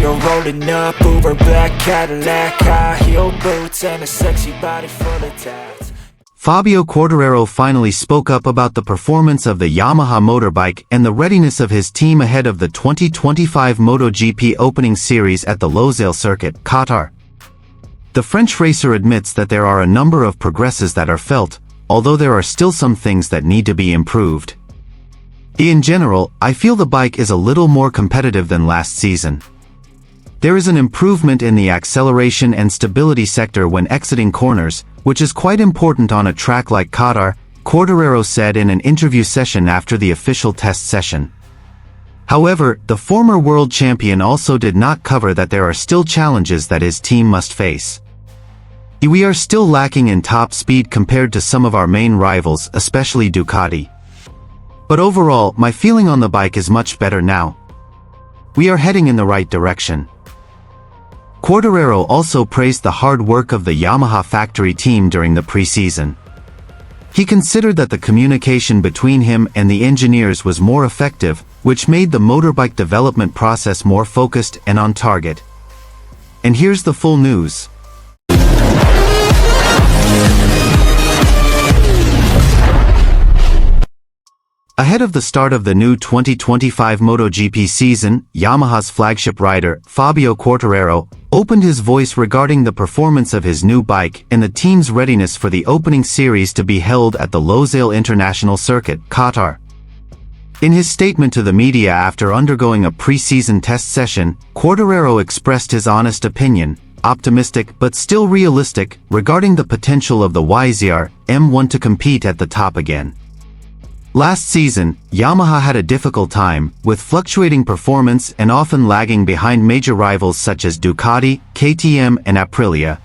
You're rolling up, Uber black Cadillac, high heel boots, and a sexy body full of tats. Fabio Quartararo finally spoke up about the performance of the Yamaha motorbike and the readiness of his team ahead of the 2025 MotoGP opening series at the Losail circuit, Qatar. The French racer admits that there are a number of progresses that are felt, although there are still some things that need to be improved. In general, I feel the bike is a little more competitive than last season. There is an improvement in the acceleration and stability sector when exiting corners, which is quite important on a track like Qatar, Quartararo said in an interview session after the official test session. However, the former world champion also did not cover that there are still challenges that his team must face. We are still lacking in top speed compared to some of our main rivals, especially Ducati. But overall, my feeling on the bike is much better now. We are heading in the right direction. Quartararo also praised the hard work of the Yamaha factory team during the preseason. He considered that the communication between him and the engineers was more effective, which made the motorbike development process more focused and on target. And here's the full news. Ahead of the start of the new 2025 MotoGP season, Yamaha's flagship rider, Fabio Quartararo, opened his voice regarding the performance of his new bike and the team's readiness for the opening series to be held at the Losail International Circuit, Qatar. In his statement to the media after undergoing a pre-season test session, Quartararo expressed his honest opinion, optimistic but still realistic, regarding the potential of the YZR M1 to compete at the top again. Last season, Yamaha had a difficult time, with fluctuating performance and often lagging behind major rivals such as Ducati, KTM and Aprilia.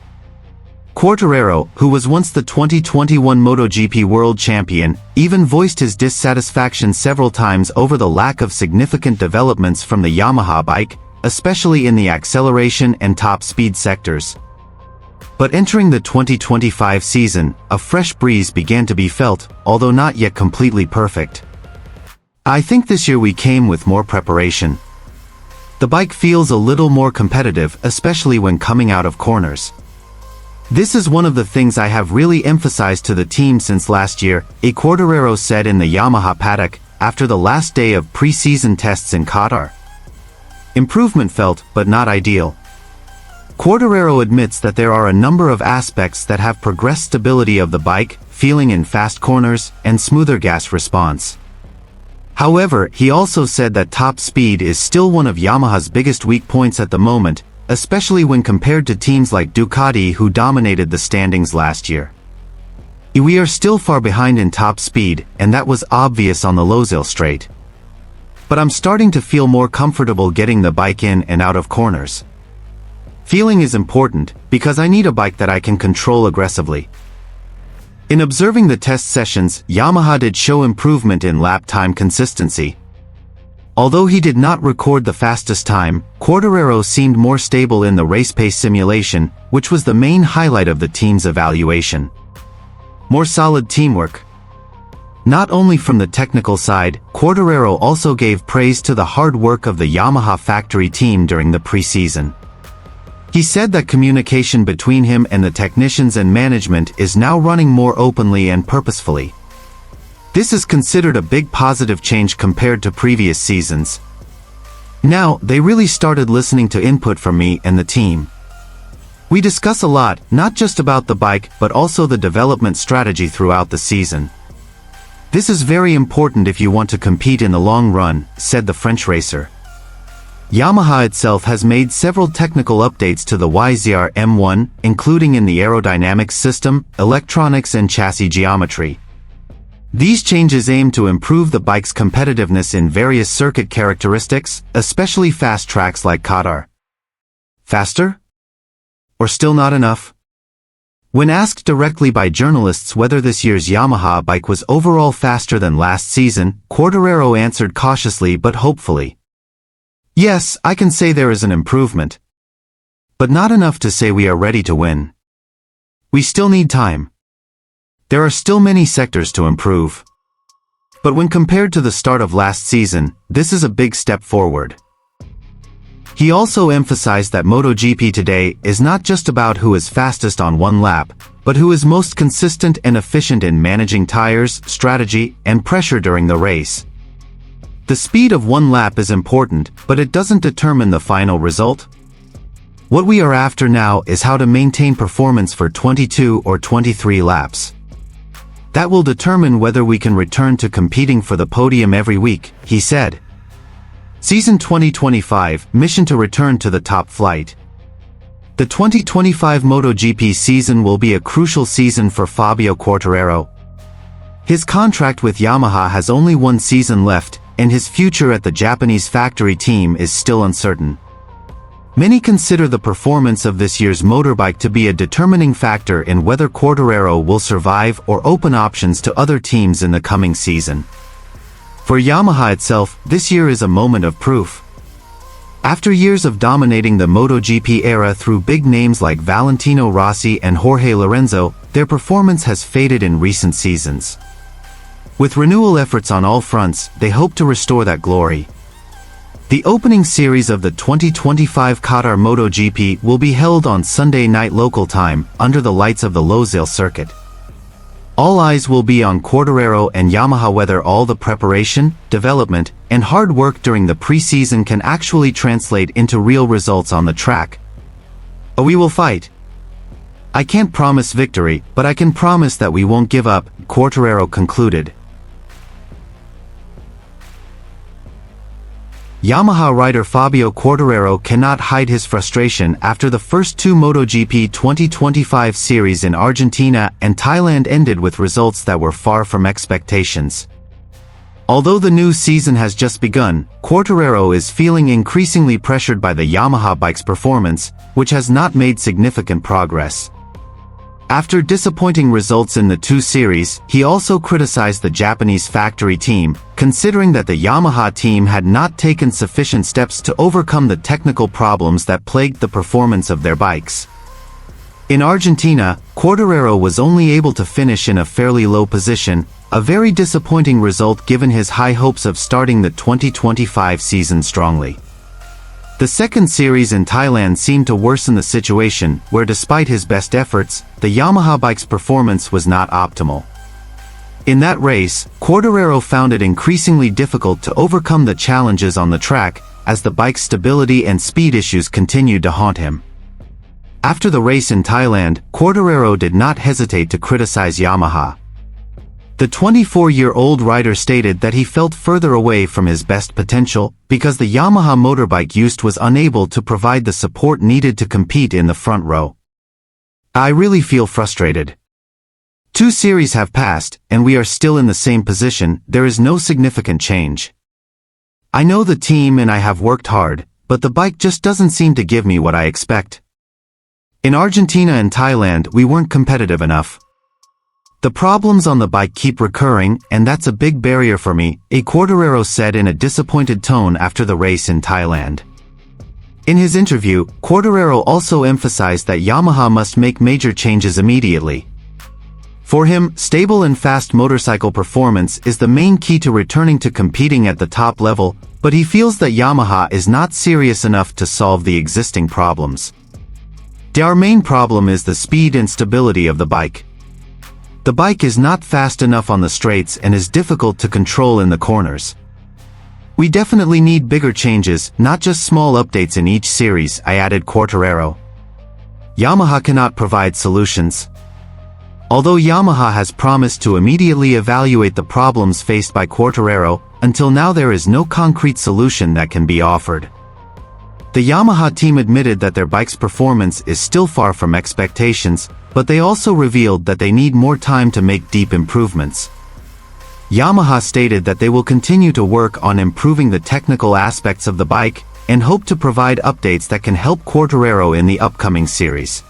Quartararo, who was once the 2021 MotoGP world champion, even voiced his dissatisfaction several times over the lack of significant developments from the Yamaha bike, especially in the acceleration and top speed sectors. But entering the 2025 season, a fresh breeze began to be felt, although not yet completely perfect. I think this year we came with more preparation. The bike feels a little more competitive, especially when coming out of corners. This is one of the things I have really emphasized to the team since last year, Quartararo said in the Yamaha paddock, after the last day of pre-season tests in Qatar. Improvement felt, but not ideal. Quartararo admits that there are a number of aspects that have progressed: stability of the bike, feeling in fast corners, and smoother gas response. However, he also said that top speed is still one of Yamaha's biggest weak points at the moment, especially when compared to teams like Ducati who dominated the standings last year. We are still far behind in top speed, and that was obvious on the Losail straight. But I'm starting to feel more comfortable getting the bike in and out of corners. Feeling is important, because I need a bike that I can control aggressively. In observing the test sessions, Yamaha did show improvement in lap time consistency. Although he did not record the fastest time, Quartararo seemed more stable in the race pace simulation, which was the main highlight of the team's evaluation. More solid teamwork. Not only from the technical side, Quartararo also gave praise to the hard work of the Yamaha factory team during the preseason. He said that communication between him and the technicians and management is now running more openly and purposefully. This is considered a big positive change compared to previous seasons. Now, they really started listening to input from me and the team. We discuss a lot, not just about the bike, but also the development strategy throughout the season. This is very important if you want to compete in the long run, said the French racer. Yamaha itself has made several technical updates to the YZR M1, including in the aerodynamics system, electronics and chassis geometry. These changes aim to improve the bike's competitiveness in various circuit characteristics, especially fast tracks like Qatar. Faster? Or still not enough? When asked directly by journalists whether this year's Yamaha bike was overall faster than last season, Quartararo answered cautiously but hopefully. Yes, I can say there is an improvement. But not enough to say we are ready to win. We still need time. There are still many sectors to improve. But when compared to the start of last season, this is a big step forward. He also emphasized that MotoGP today is not just about who is fastest on one lap, but who is most consistent and efficient in managing tires, strategy, and pressure during the race. The speed of one lap is important, but it doesn't determine the final result. What we are after now is how to maintain performance for 22 or 23 laps. That will determine whether we can return to competing for the podium every week, he said. Season 2025, mission to return to the top flight. The 2025 MotoGP season will be a crucial season for Fabio Quartararo. His contract with Yamaha has only one season left, and his future at the Japanese factory team is still uncertain. Many consider the performance of this year's motorbike to be a determining factor in whether Quartararo will survive or open options to other teams in the coming season. For Yamaha itself, this year is a moment of proof. After years of dominating the MotoGP era through big names like Valentino Rossi and Jorge Lorenzo, their performance has faded in recent seasons. With renewal efforts on all fronts, they hope to restore that glory. The opening series of the 2025 Qatar MotoGP will be held on Sunday night local time, under the lights of the Losail circuit. All eyes will be on Quartararo and Yamaha whether all the preparation, development, and hard work during the pre-season can actually translate into real results on the track. We will fight. I can't promise victory, but I can promise that we won't give up, Quartararo concluded. Yamaha rider Fabio Quartararo cannot hide his frustration after the first two MotoGP 2025 series in Argentina and Thailand ended with results that were far from expectations. Although the new season has just begun, Quartararo is feeling increasingly pressured by the Yamaha bike's performance, which has not made significant progress. After disappointing results in the two series, he also criticized the Japanese factory team, considering that the Yamaha team had not taken sufficient steps to overcome the technical problems that plagued the performance of their bikes. In Argentina, Quartararo was only able to finish in a fairly low position, a very disappointing result given his high hopes of starting the 2025 season strongly. The second series in Thailand seemed to worsen the situation, where despite his best efforts, the Yamaha bike's performance was not optimal. In that race, Quartararo found it increasingly difficult to overcome the challenges on the track, as the bike's stability and speed issues continued to haunt him. After the race in Thailand, Quartararo did not hesitate to criticize Yamaha. The 24-year-old rider stated that he felt further away from his best potential because the Yamaha motorbike used was unable to provide the support needed to compete in the front row. I really feel frustrated. Two series have passed, and we are still in the same position. There is no significant change. I know the team and I have worked hard, but the bike just doesn't seem to give me what I expect. In Argentina and Thailand, we weren't competitive enough. The problems on the bike keep recurring, and that's a big barrier for me, Quartararo said in a disappointed tone after the race in Thailand. In his interview, Quartararo also emphasized that Yamaha must make major changes immediately. For him, stable and fast motorcycle performance is the main key to returning to competing at the top level, but he feels that Yamaha is not serious enough to solve the existing problems. Our main problem is the speed and stability of the bike. The bike is not fast enough on the straights and is difficult to control in the corners. We definitely need bigger changes, not just small updates in each series, I added Quartararo. Yamaha cannot provide solutions. Although Yamaha has promised to immediately evaluate the problems faced by Quartararo, until now there is no concrete solution that can be offered. The Yamaha team admitted that their bike's performance is still far from expectations, but they also revealed that they need more time to make deep improvements. Yamaha stated that they will continue to work on improving the technical aspects of the bike, and hope to provide updates that can help Quartararo in the upcoming series.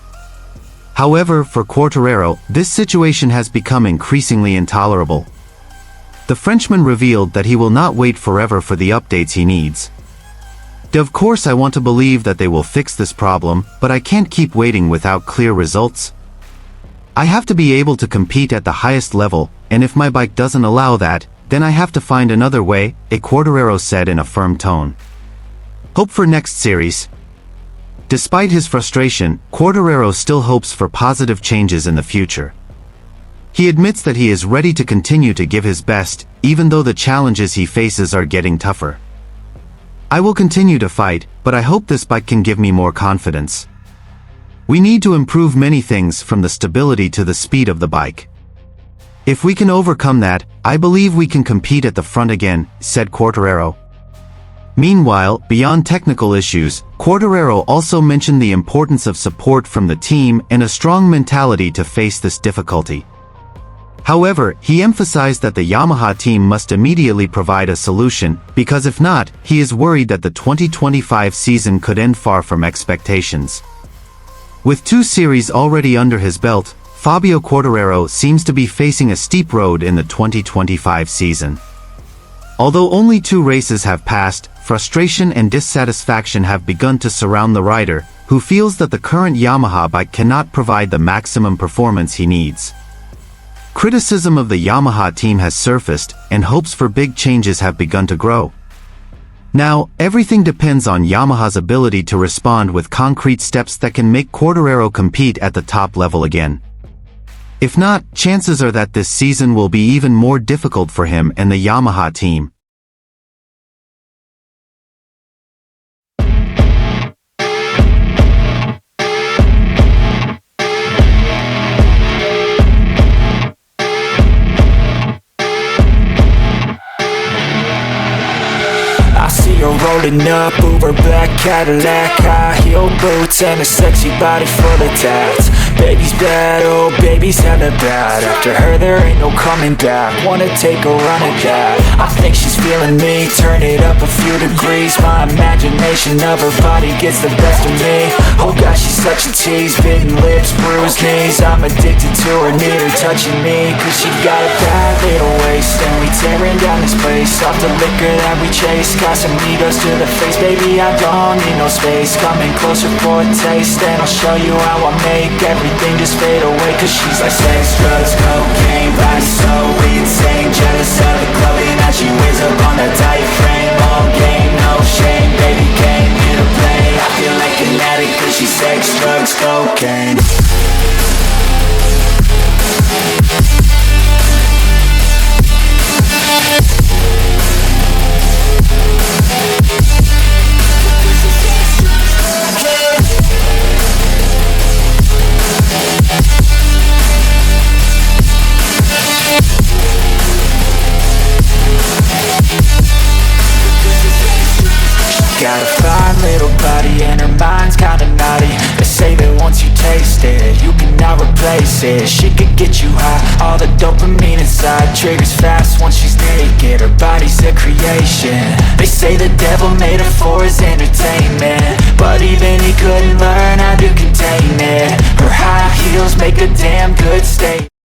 However, for Quartararo, this situation has become increasingly intolerable. The Frenchman revealed that he will not wait forever for the updates he needs. Of course I want to believe that they will fix this problem, but I can't keep waiting without clear results. I have to be able to compete at the highest level, and if my bike doesn't allow that, then I have to find another way, Quartararo said in a firm tone. Hope for next series. Despite his frustration, Quartararo still hopes for positive changes in the future. He admits that he is ready to continue to give his best, even though the challenges he faces are getting tougher. I will continue to fight, but I hope this bike can give me more confidence. We need to improve many things from the stability to the speed of the bike. If we can overcome that, I believe we can compete at the front again, said Quartararo. Meanwhile, beyond technical issues, Quartararo also mentioned the importance of support from the team and a strong mentality to face this difficulty. However, he emphasized that the Yamaha team must immediately provide a solution, because if not, he is worried that the 2025 season could end far from expectations. With 2 series already under his belt, Fabio Quartararo seems to be facing a steep road in the 2025 season. Although only 2 races have passed, frustration and dissatisfaction have begun to surround the rider, who feels that the current Yamaha bike cannot provide the maximum performance he needs. Criticism of the Yamaha team has surfaced, and hopes for big changes have begun to grow. Now, everything depends on Yamaha's ability to respond with concrete steps that can make Quartararo compete at the top level again. If not, chances are that this season will be even more difficult for him and the Yamaha team. You're rolling up, Uber black Cadillac, high heel boots and a sexy body full of tats. Baby's bad, oh baby's hella bad. After her there ain't no coming back. Wanna take a run at that. I think she's feeling me, turn it up a few degrees. My imagination of her body gets the best of me. Oh gosh, she's such a tease, bitten lips, bruised knees. I'm addicted to her, need her touching me, cause she got a bad little waist. And we tearing down this place, off the liquor that we chase. Got some us to the face, baby, I don't need no space. Coming closer for a taste, and I'll show you how I make everything just fade away. Cause she's like sex, drugs, cocaine, body so insane. Jealous of the clothing that she wears up on that tight frame. All game, no shame, baby came here to play. I feel like an addict cause she's sex, drugs, cocaine. Got a fine little body and her mind's kinda naughty. They say that once you taste it, you cannot replace it. She could get you high, all the dopamine inside triggers fast once she's naked. Her body's a creation. They say the devil made her for his entertainment, but even